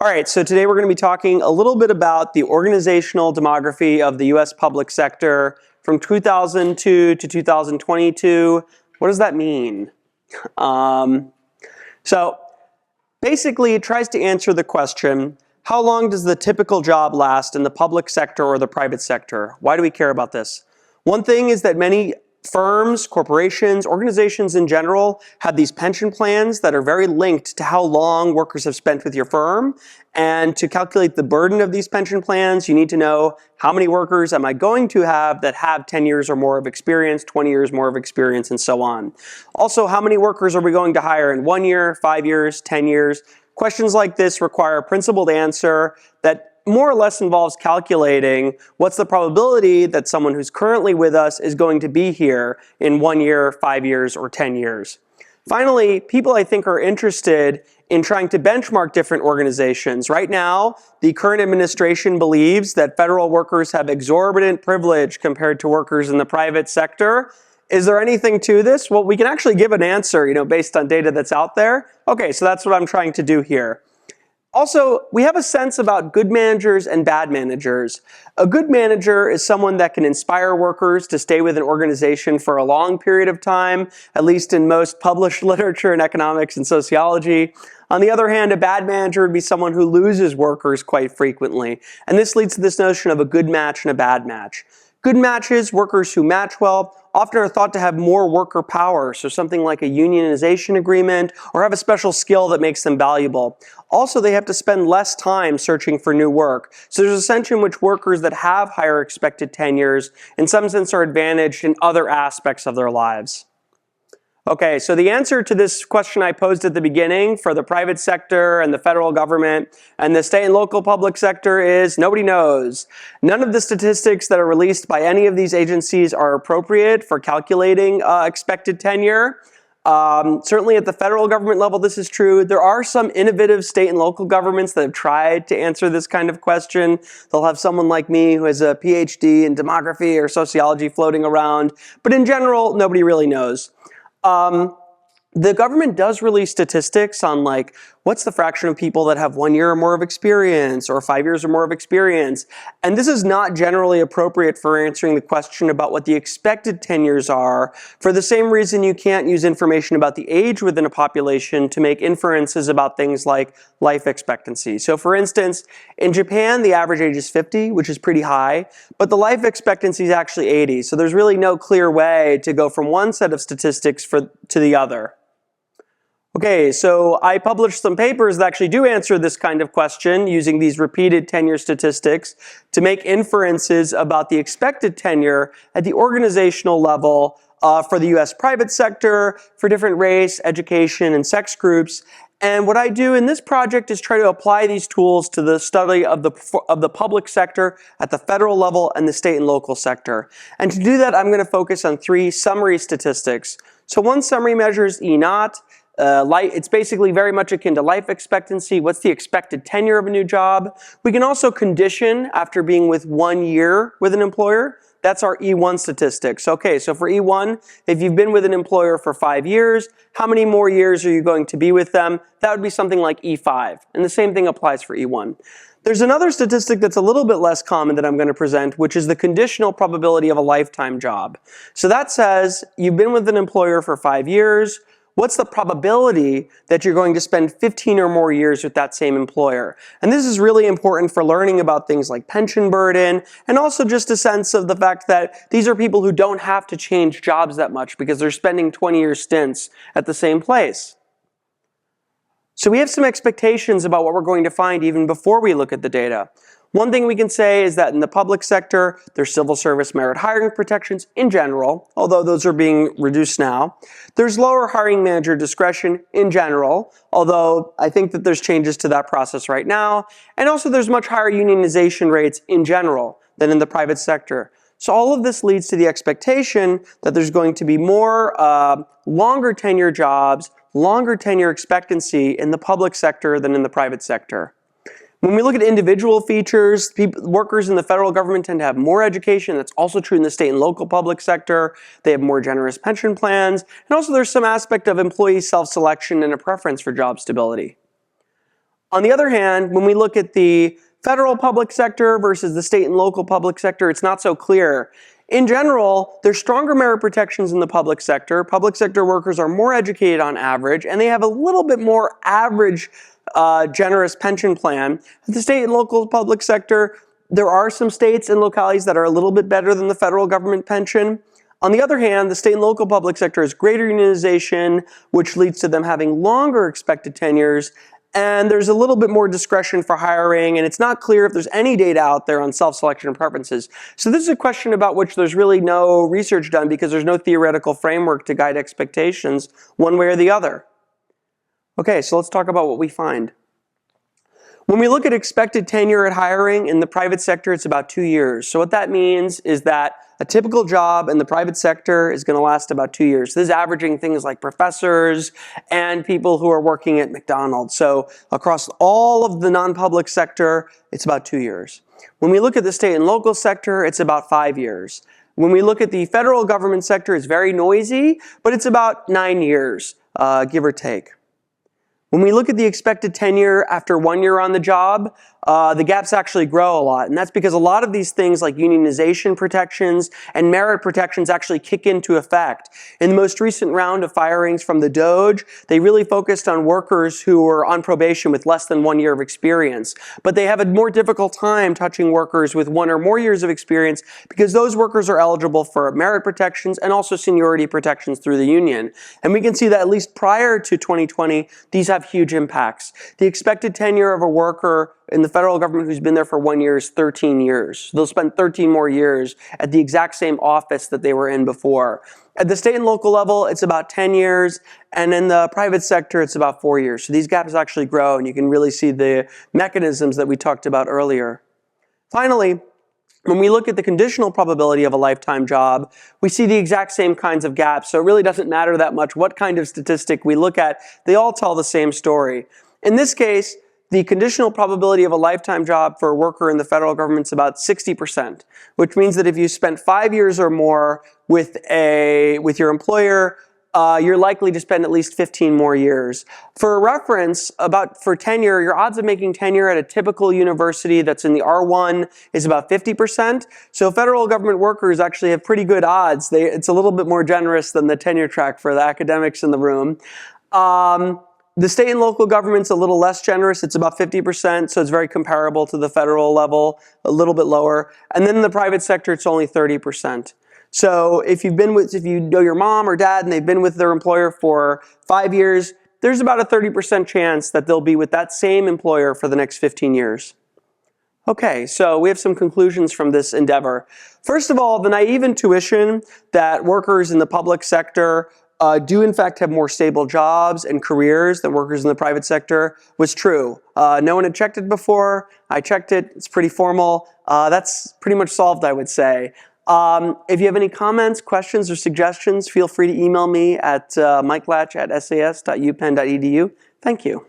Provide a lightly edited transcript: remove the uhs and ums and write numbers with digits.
All right, so today we're going to be talking a little bit about the organizational demography of the U.S. public sector from 2002 to 2022. What does that mean? So basically, it tries to answer the question, how long does the typical job last in the public sector or the private sector? Why do we care about this? One thing is that many firms, corporations, organizations in general have these pension plans that are very linked to how long workers have spent with your firm. And to calculate the burden of these pension plans, you need to know how many workers am I going to have that have 10 years or more of experience, 20 years more of experience, and so on. Also, how many workers are we going to hire in 1 year, 5 years, 10 years? Questions like this require a principled answer that more or less involves calculating what's the probability that someone who's currently with us is going to be here in 1 year, 5 years, or 10 years. Finally, people I think are interested in trying to benchmark different organizations. Right now, the current administration believes that federal workers have exorbitant privilege compared to workers in the private sector. Is there anything to this? Well, we can actually give an answer, based on data that's out there. Okay, so that's what I'm trying to do here. Also, we have a sense about good managers and bad managers. A good manager is someone that can inspire workers to stay with an organization for a long period of time, at least in most published literature in economics and sociology. On the other hand, a bad manager would be someone who loses workers quite frequently. And this leads to this notion of a good match and a bad match. Good matches, workers who match well, often are thought to have more worker power, so something like a unionization agreement or have a special skill that makes them valuable. Also, they have to spend less time searching for new work. So there's a sense in which workers that have higher expected tenures in some sense are advantaged in other aspects of their lives. Okay, so the answer to this question I posed at the beginning for the private sector and the federal government and the state and local public sector is nobody knows. None of the statistics that are released by any of these agencies are appropriate for calculating expected tenure. Certainly at the federal government level, this is true. There are some innovative state and local governments that have tried to answer this kind of question. They'll have someone like me who has a PhD in demography or sociology floating around. But in general, nobody really knows. The government does release statistics on what's the fraction of people that have 1 year or more of experience or 5 years or more of experience. And this is not generally appropriate for answering the question about what the expected tenures are, for the same reason you can't use information about the age within a population to make inferences about things like life expectancy. So for instance, in Japan, the average age is 50, which is pretty high, but the life expectancy is actually 80. So there's really no clear way to go from one set of statistics to the other. Okay, so I published some papers that actually do answer this kind of question using these repeated tenure statistics to make inferences about the expected tenure at the organizational level for the US private sector, for different race, education, and sex groups. And what I do in this project is try to apply these tools to the study of the public sector at the federal level and the state and local sector. And to do that, I'm going to focus on 3 summary statistics. So one summary measures E0. It's basically very much akin to life expectancy. What's the expected tenure of a new job? We can also condition after being with 1 year with an employer. That's our E1 statistics. Okay, so for E1, if you've been with an employer for 5 years, how many more years are you going to be with them? That would be something like E5. And the same thing applies for E1. There's another statistic that's a little bit less common that I'm going to present, which is the conditional probability of a lifetime job. So that says you've been with an employer for 5 years. What's the probability that you're going to spend 15 or more years with that same employer? And this is really important for learning about things like pension burden, and also just a sense of the fact that these are people who don't have to change jobs that much because they're spending 20-year stints at the same place. So we have some expectations about what we're going to find even before we look at the data. One thing we can say is that in the public sector, there's civil service merit hiring protections in general, although those are being reduced now. There's lower hiring manager discretion in general, although I think that there's changes to that process right now. And also there's much higher unionization rates in general than in the private sector. So all of this leads to the expectation that there's going to be more longer tenure jobs, longer tenure expectancy in the public sector than in the private sector. When we look at individual features, workers in the federal government tend to have more education. That's also true in the state and local public sector. They have more generous pension plans. And also there's some aspect of employee self-selection and a preference for job stability. On the other hand, when we look at the federal public sector versus the state and local public sector, it's not so clear. In general, there's stronger merit protections in the public sector. Public sector workers are more educated on average, and they have a little bit more average generous pension plan. The state and local public sector, there are some states and localities that are a little bit better than the federal government pension. On the other hand, the state and local public sector has greater unionization, which leads to them having longer expected tenures, and there's a little bit more discretion for hiring, and it's not clear if there's any data out there on self-selection and preferences. So this is a question about which there's really no research done because there's no theoretical framework to guide expectations one way or the other. Okay, so let's talk about what we find. When we look at expected tenure at hiring in the private sector, it's about 2 years. So what that means is that a typical job in the private sector is going to last about 2 years. This is averaging things like professors and people who are working at McDonald's. So across all of the non-public sector, it's about 2 years. When we look at the state and local sector, it's about 5 years. When we look at the federal government sector, it's very noisy, but it's about 9 years, give or take. When we look at the expected tenure after 1 year on the job, the gaps actually grow a lot. And that's because a lot of these things like unionization protections and merit protections actually kick into effect. In the most recent round of firings from the DOGE, they really focused on workers who were on probation with less than 1 year of experience. But they have a more difficult time touching workers with 1 or more years of experience because those workers are eligible for merit protections and also seniority protections through the union. And we can see that at least prior to 2020, these have huge impacts. The expected tenure of a worker in the federal government who's been there for 1 year is 13 years. They'll spend 13 more years at the exact same office that they were in before. At the state and local level, it's about 10 years, and in the private sector, it's about 4 years. So these gaps actually grow, and you can really see the mechanisms that we talked about earlier. Finally, when we look at the conditional probability of a lifetime job, we see the exact same kinds of gaps. So it really doesn't matter that much what kind of statistic we look at. They all tell the same story. In this case, the conditional probability of a lifetime job for a worker in the federal government is about 60%, which means that if you spent 5 years or more with your employer, you're likely to spend at least 15 more years. For reference, for tenure, your odds of making tenure at a typical university that's in the R1 is about 50%. So federal government workers actually have pretty good odds. It's a little bit more generous than the tenure track for the academics in the room. The state and local government's a little less generous. It's about 50%, so it's very comparable to the federal level, a little bit lower. And then in the private sector, it's only 30%. So if you know your mom or dad and they've been with their employer for 5 years, there's about a 30% chance that they'll be with that same employer for the next 15 years. Okay, so we have some conclusions from this endeavor. First of all, the naive intuition that workers in the public sector do in fact have more stable jobs and careers than workers in the private sector was true. No one had checked it before. I checked it. It's pretty formal. That's pretty much solved, I would say. If you have any comments, questions, or suggestions, feel free to email me at mikelach@sas.upenn.edu. Thank you.